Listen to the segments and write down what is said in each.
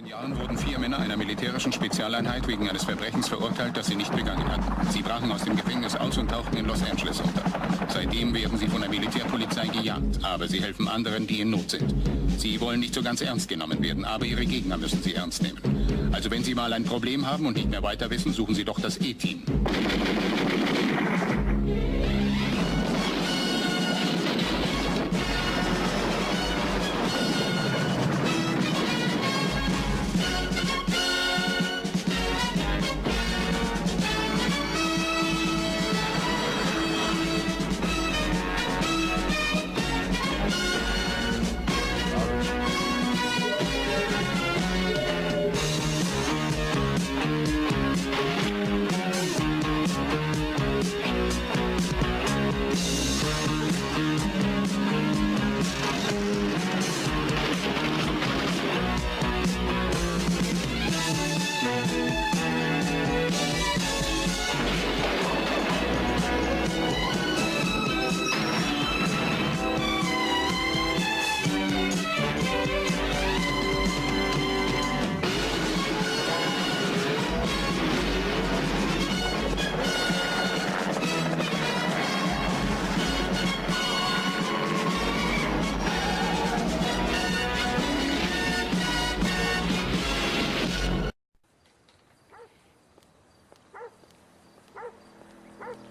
In Jahren wurden 4 Männer einer militärischen Spezialeinheit wegen eines Verbrechens verurteilt, das sie nicht begangen hatten. Sie brachen aus dem Gefängnis aus und tauchten in Los Angeles unter. Seitdem werden sie von der Militärpolizei gejagt, aber sie helfen anderen, die in Not sind. Sie wollen nicht so ganz ernst genommen werden, aber ihre Gegner müssen sie ernst nehmen. Also wenn Sie mal ein Problem haben und nicht mehr weiter wissen, suchen Sie doch das E-Team.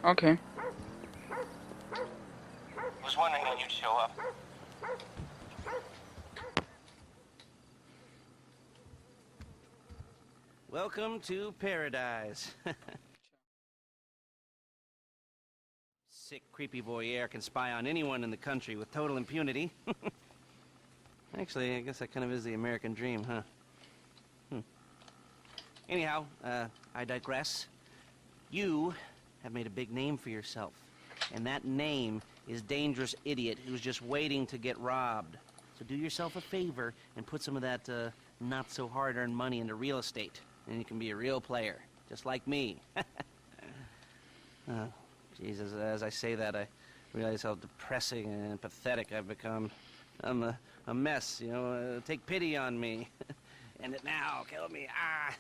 Okay. Was wondering when you'd show up. Welcome to paradise. Sick, creepy voyeur can spy on anyone in the country with total impunity. Actually, I guess that kind of is the American dream, huh? Anyhow, I digress. You have made a big name for yourself. And that name is Dangerous Idiot who's just waiting to get robbed. So do yourself a favor and put some of that not-so-hard-earned money into real estate. And you can be a real player, just like me. Jesus, as I say that, I realize how depressing and pathetic I've become. I'm a mess, you know, take pity on me. End it now, kill me, ah!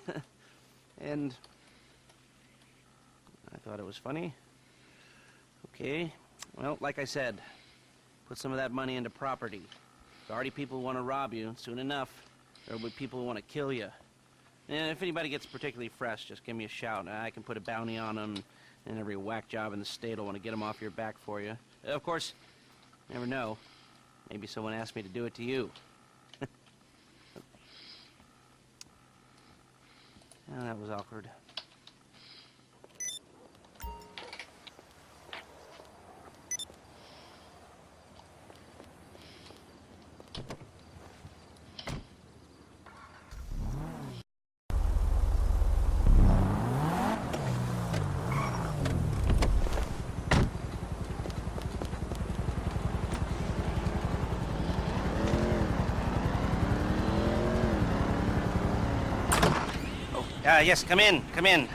And I thought it was funny. Okay, well, like I said, put some of that money into property. If already people want to rob you, soon enough, there will be people who want to kill you. And if anybody gets particularly fresh, just give me a shout. I can put a bounty on them, and every whack job in the state will want to get them off your back for you. Of course, you never know. Maybe someone asked me to do it to you. Oh, that was awkward. Yes, come in, come in.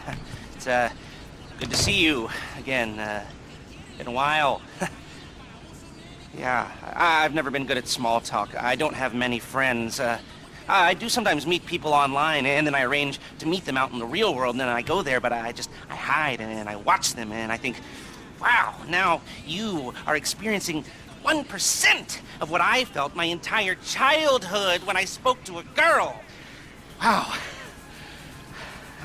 It's, good to see you again. Been a while. Yeah, I've never been good at small talk. I don't have many friends. I do sometimes meet people online, and then I arrange to meet them out in the real world, and then I go there, but I hide, and I watch them, and I think, wow, now you are experiencing 1% of what I felt my entire childhood when I spoke to a girl. Wow.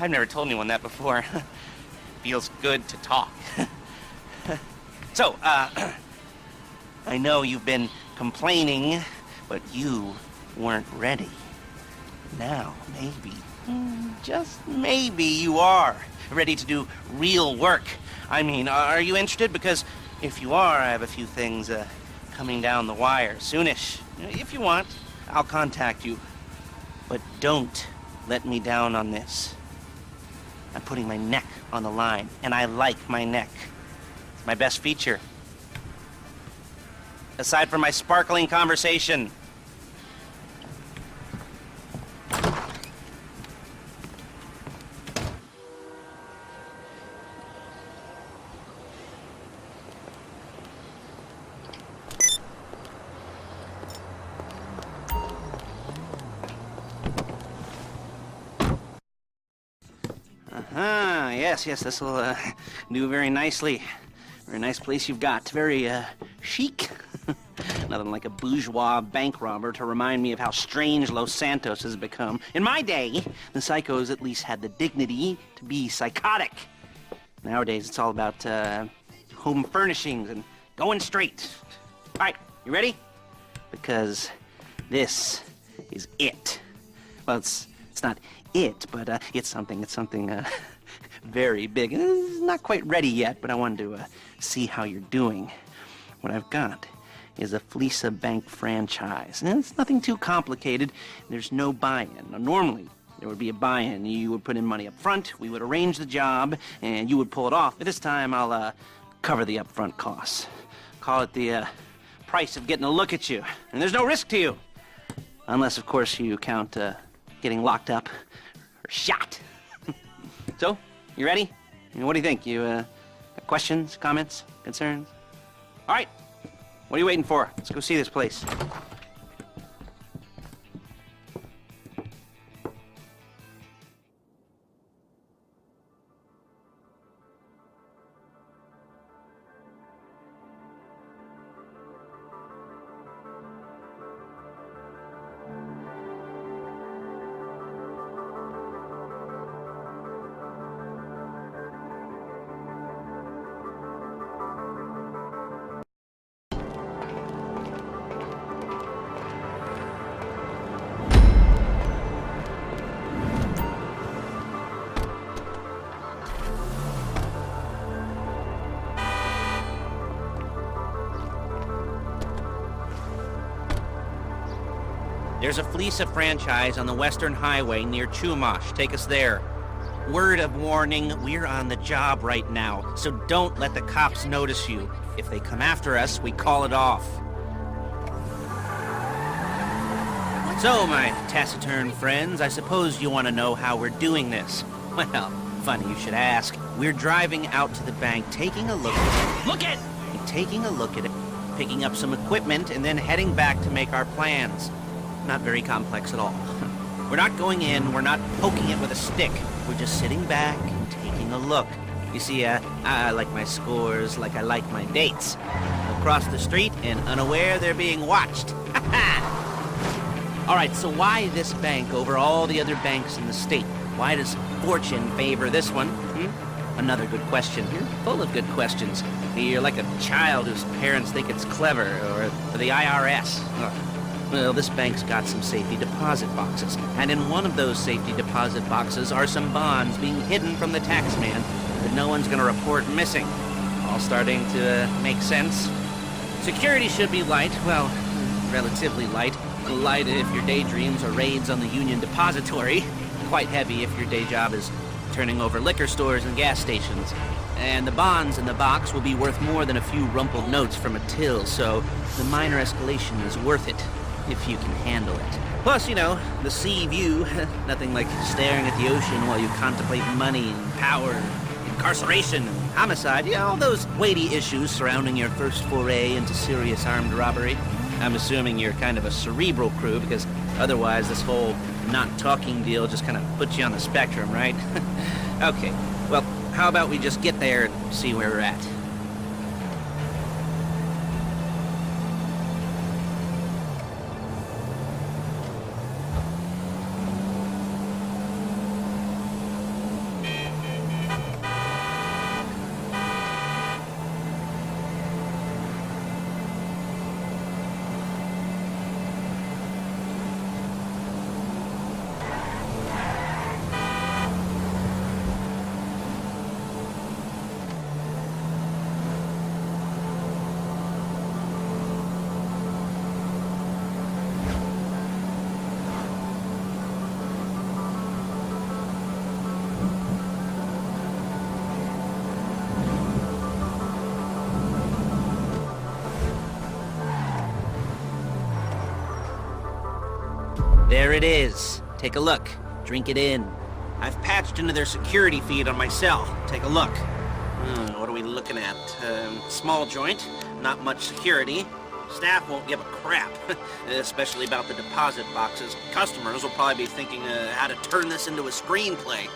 I've never told anyone that before. Feels good to talk. So, I know you've been complaining, but you weren't ready. Now, maybe, just maybe you are ready to do real work. I mean, are you interested? Because if you are, I have a few things coming down the wire soonish. If you want, I'll contact you. But don't let me down on this. I'm putting my neck on the line, and I like my neck. It's my best feature. Aside from my sparkling conversation. Ah, yes, this'll do very nicely. Very nice place you've got. Very chic. Nothing like a bourgeois bank robber to remind me of how strange Los Santos has become. In my day, the psychos at least had the dignity to be psychotic. Nowadays, it's all about home furnishings and going straight. All right, you ready? Because this is it. Well, it's not it, but it's something very big. It's not quite ready yet, but I wanted to see how you're doing. What I've got is a Fleesa Bank franchise. And it's nothing too complicated. There's no buy-in. Now, normally, there would be a buy-in. You would put in money up front, we would arrange the job, and you would pull it off. But this time, I'll cover the upfront costs. Call it the price of getting a look at you. And there's no risk to you. Unless, of course, you count getting locked up or shot. So, you ready? What do you think? You got questions, comments, concerns? All right. What are you waiting for? Let's go see this place. There's a Fleesa franchise on the Western Highway near Chumash. Take us there. Word of warning, we're on the job right now, so don't let the cops notice you. If they come after us, we call it off. So, my taciturn friends, I suppose you want to know how we're doing this. Well, funny you should ask. We're driving out to the bank, taking a look at it. Taking a look at it, picking up some equipment, and then heading back to make our plans. Not very complex at all. We're not going in, we're not poking it with a stick. We're just sitting back and taking a look. You see, I like my scores like I like my dates. Across the street and unaware they're being watched. All right, so why this bank over all the other banks in the state? Why does fortune favor this one? Another good question. You're full of good questions. You're like a child whose parents think it's clever, or the IRS. Well, this bank's got some safety deposit boxes, and in one of those safety deposit boxes are some bonds being hidden from the taxman that no one's gonna report missing. All starting to make sense? Security should be light, well, relatively light. Light if your daydreams are raids on the Union Depository. Quite heavy if your day job is turning over liquor stores and gas stations. And the bonds in the box will be worth more than a few rumpled notes from a till, so the minor escalation is worth it. If you can handle it. Plus, you know, the sea view, nothing like staring at the ocean while you contemplate money and power, incarceration and homicide, you know, all those weighty issues surrounding your first foray into serious armed robbery. I'm assuming you're kind of a cerebral crew, because otherwise this whole not talking deal just kind of puts you on the spectrum, right? Okay, well, how about we just get there and see where we're at? There it is. Take a look. Drink it in. I've patched into their security feed on my cell. Take a look. What are we looking at? Small joint, not much security. Staff won't give a crap, especially about the deposit boxes. Customers will probably be thinking how to turn this into a screenplay.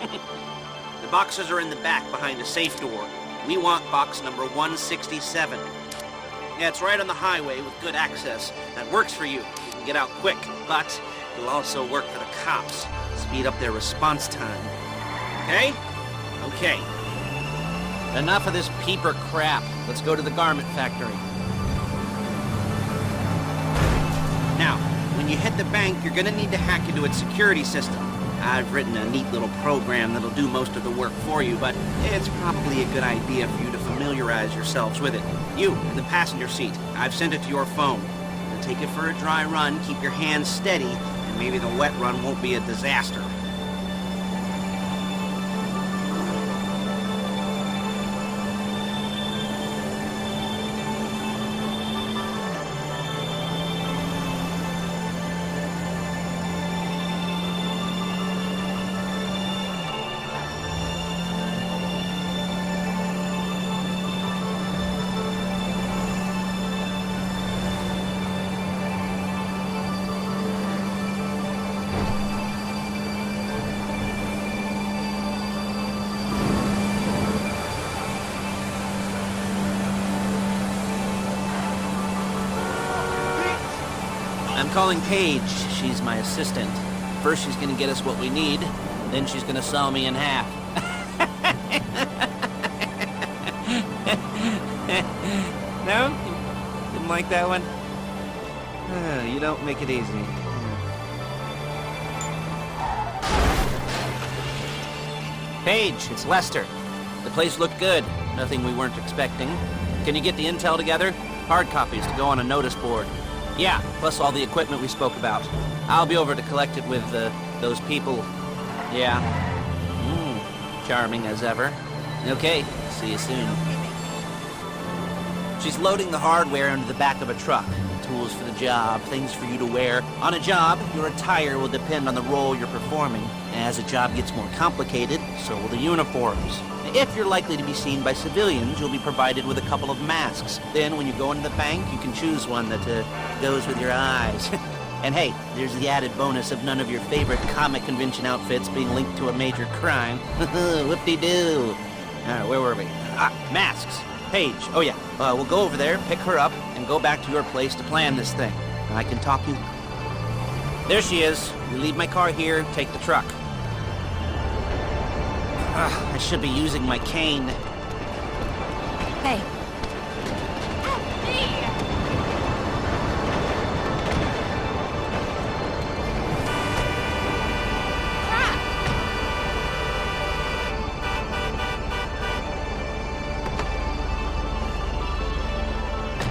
The boxes are in the back behind the safe door. We want box number 167. Yeah, it's right on the highway with good access. That works for you. You can get out quick, but it'll also work for the cops. Speed up their response time. Okay? Okay. Enough of this peeper crap. Let's go to the garment factory. Now, when you hit the bank, you're gonna need to hack into its security system. I've written a neat little program that'll do most of the work for you, but it's probably a good idea for you to familiarize yourselves with it. You, in the passenger seat, I've sent it to your phone. You'll take it for a dry run, keep your hands steady, and maybe the wet run won't be a disaster. I'm calling Paige. She's my assistant. First she's gonna get us what we need, then she's gonna saw me in half. No? Didn't like that one? You don't make it easy. Paige, it's Lester. The place looked good. Nothing we weren't expecting. Can you get the intel together? Hard copies to go on a notice board. Yeah, plus all the equipment we spoke about. I'll be over to collect it with, those people. Yeah. Charming as ever. Okay, see you soon. She's loading the hardware into the back of a truck. Tools for the job, things for you to wear. On a job, your attire will depend on the role you're performing. As a job gets more complicated, so will the uniforms. If you're likely to be seen by civilians, you'll be provided with a couple of masks. Then, when you go into the bank, you can choose one that goes with your eyes. And hey, there's the added bonus of none of your favorite comic convention outfits being linked to a major crime. Whoop-de-doo. Where were we? Masks. Paige. Oh yeah, we'll go over there, pick her up, and go back to your place to plan this thing. I can talk you. There she is. You leave my car here, take the truck. I should be using my cane. Hey.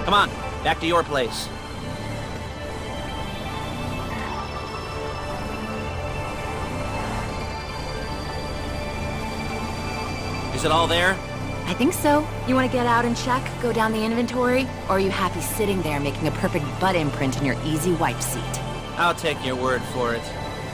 Come on, back to your place. Is it all there? I think so. You want to get out and check, go down the inventory? Or are you happy sitting there making a perfect butt imprint in your easy wipe seat? I'll take your word for it.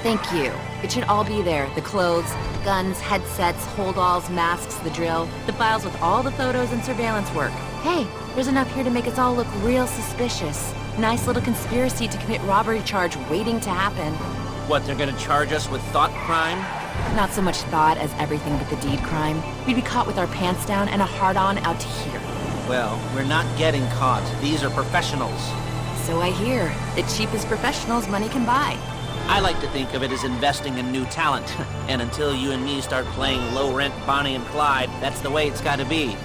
Thank you. It should all be there. The clothes, guns, headsets, holdalls, masks, the drill, the files with all the photos and surveillance work. Hey, there's enough here to make us all look real suspicious. Nice little conspiracy to commit robbery charge waiting to happen. What, they're gonna charge us with thought crime? Not so much thought as everything but the deed crime. We'd be caught with our pants down and a hard-on out to here. Well, we're not getting caught. These are professionals. So I hear. The cheapest professionals money can buy. I like to think of it as investing in new talent. And until you and me start playing low-rent Bonnie and Clyde, that's the way it's gotta be.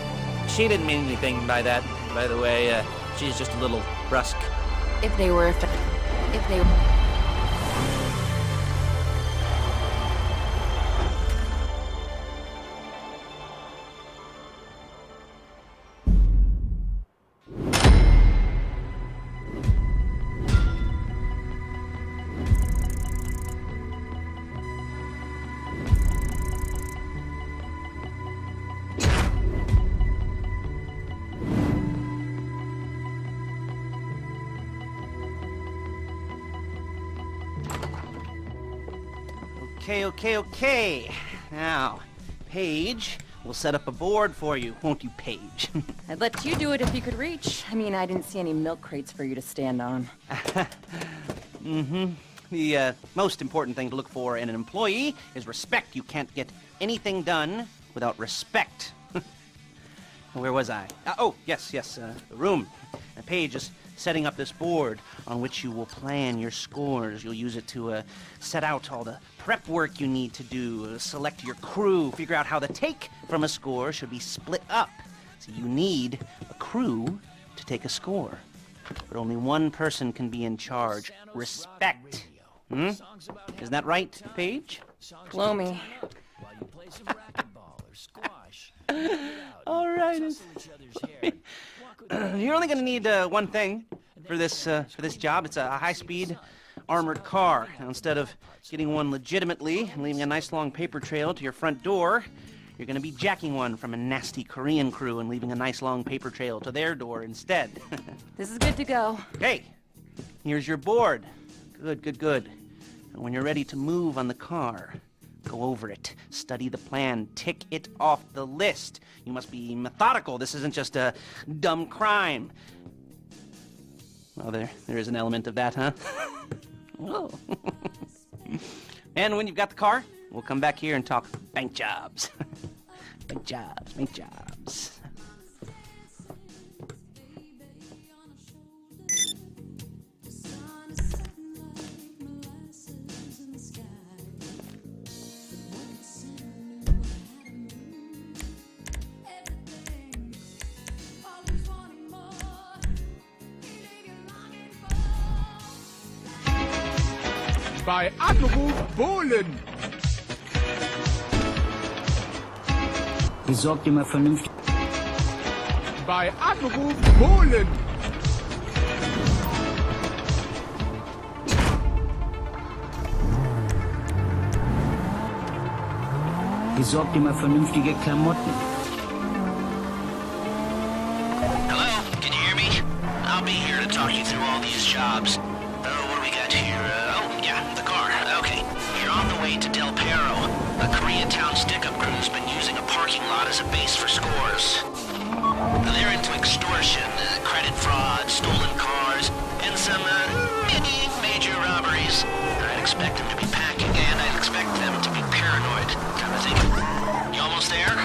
She didn't mean anything by that, by the way. She's just a little brusque. If they were... Okay. Now, Paige, we'll set up a board for you, won't you, Paige? I'd let you do it if you could reach. I mean, I didn't see any milk crates for you to stand on. The most important thing to look for in an employee is respect. You can't get anything done without respect. Where was I? Yes, the room. The page is setting up this board on which you will plan your scores. You'll use it to set out all the prep work you need to do, select your crew, figure out how the take from a score should be split up. So you need a crew to take a score. But only one person can be in charge. Respect. Isn't that right, Paige? Blow me. All right. You're only going to need one thing for this job. It's a high-speed armored car. Now, instead of getting one legitimately and leaving a nice long paper trail to your front door, you're going to be jacking one from a nasty Korean crew and leaving a nice long paper trail to their door instead. This is good to go. Okay, here's your board. Good. And when you're ready to move on the car, go over it, study the plan, tick it off the list. You must be methodical. This isn't just a dumb crime. Well, there is an element of that, huh? Whoa. And when you've got the car, we'll come back here and talk bank jobs. Bank jobs. Bei Anruf Bohlen. Besorgt immer vernünftig. Bei Anruf Bohlen. Besorgt immer vernünftige Klamotten. Hello, can you hear me? I'll be here to talk you through all these jobs. What do we got here? The car. Okay. You're on the way to Del Perro. A Koreatown stick-up crew's been using a parking lot as a base for scores. They're into extortion, credit fraud, stolen cars, and some major robberies. I'd expect them to be packing, and I'd expect them to be paranoid. Kind of thing. You almost there?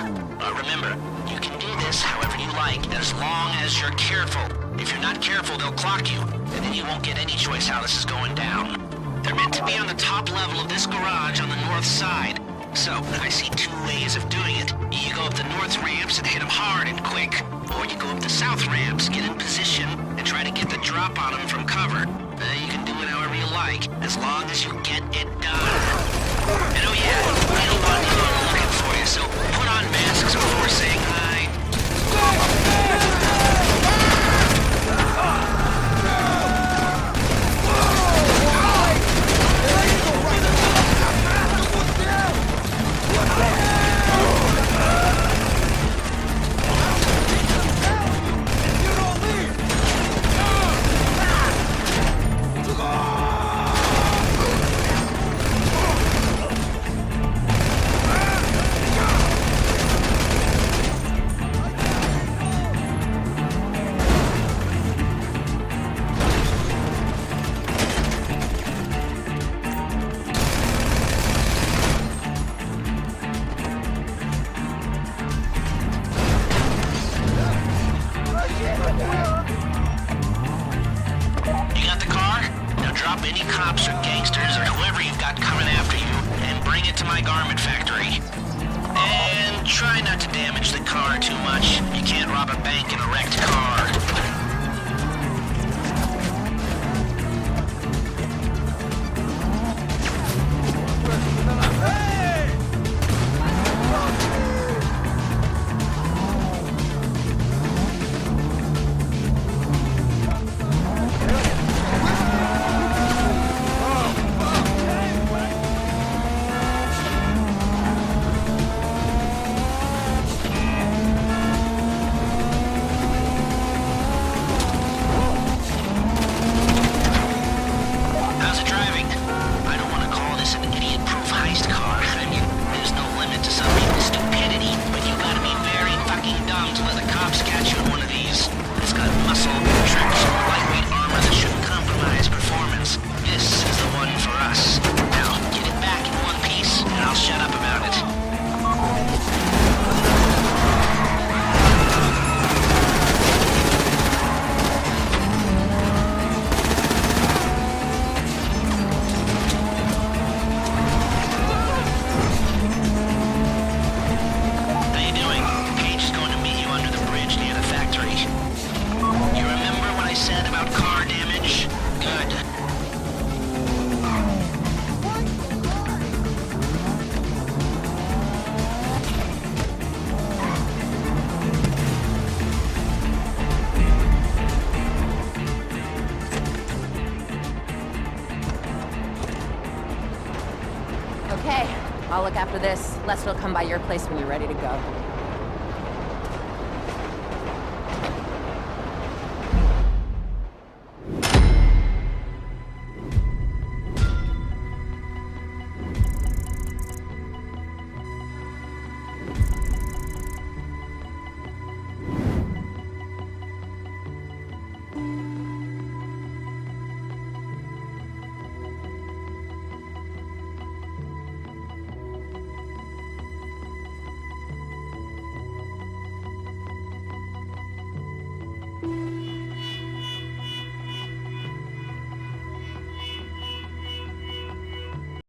Remember, you can do this however you like, as long as you're careful. If you're not careful, they'll clock you, and then you won't get any choice how this is going down. They're meant to be on the top level of this garage on the north side. So, I see two ways of doing it. You go up the north ramps and hit them hard and quick. Or you go up the south ramps, get in position, and try to get the drop on them from cover. You can do it however you like, as long as you get it done. And oh yeah, we don't want anyone looking for you, so put on masks before saying hi. Okay, I'll look after this. Lester will come by your place when you're ready to go.